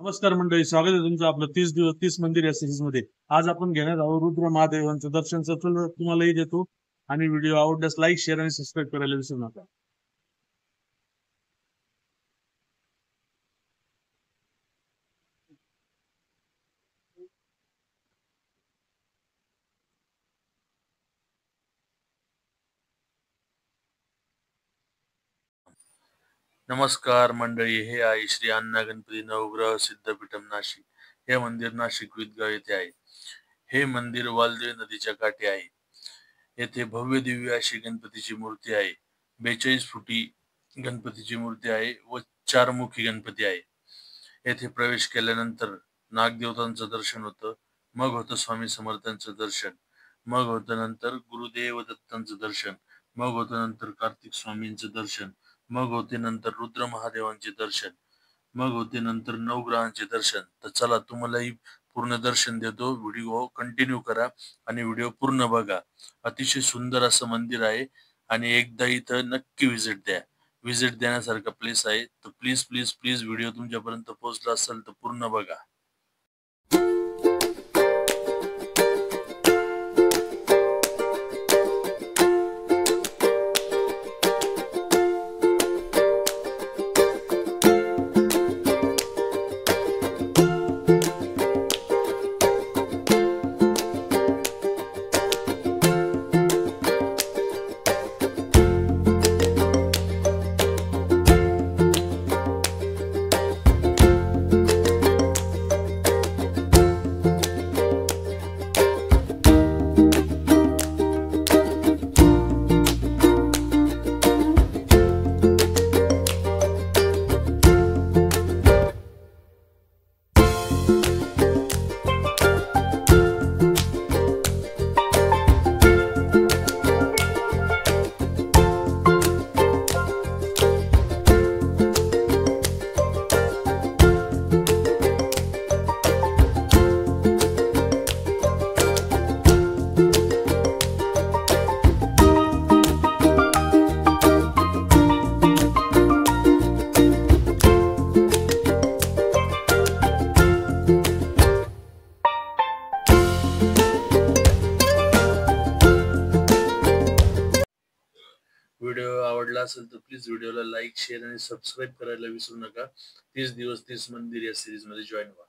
नमस्कार मंडळी, स्वागत आहे तुमचं आपलं 30 दिवस 30 मंदिर या सिरीज मध्ये. आज आपण घेणार आहोत रुद्र महादेवांचं दर्शन. सचल तुम्हालाही देतो आणि व्हिडिओ आवडल्यास लाईक, शेअर आणि सबस्क्राईब करायला विसरू नका. नमस्कार मंडळी, हे आहे श्री अण्णा गणपती नवग्रह सिद्धपीठम नाशिक. हे मंदिर नाशिक विदगाव येथे आहे. हे मंदिर वालदेव नदीच्या काठी आहे. येथे भव्य दिव्य अशी गणपतीची मूर्ती आहे. 42 फुटी गणपतीची मूर्ती आहे व 4 मुखी गणपती आहे. येथे प्रवेश केल्यानंतर नागदेवतांचं दर्शन होतं, मग होतं स्वामी समर्थांचं दर्शन, मग होतं नंतर गुरुदेव दत्तांचं दर्शन, मग होतं नंतर कार्तिक स्वामींचं दर्शन, मग होते नंतर रुद्र महादेवांचे दर्शन, मग होते नंतर नवग्रहांचे दर्शन. तर चला तुम्हालाही पूर्ण दर्शन देतो. व्हिडिओ कंटिन्यू करा आणि व्हिडिओ पूर्ण बघा. अतिशय सुंदर असं मंदिर आहे आणि एकदा इथं नक्की व्हिजिट देण्यासारखा प्लेस आहे. तर प्लीज प्लीज प्लीज व्हिडिओ तुमच्यापर्यंत पोहोचला असेल तर पूर्ण बघा. व्हिडिओ आवडला असेल तर प्लीज व्हिडिओला लाईक, शेअर आणि सबस्क्राईब करायला विसरू नका. 30 दिवस 30 मंदिर या सिरीज मध्ये जॉईन व्हा.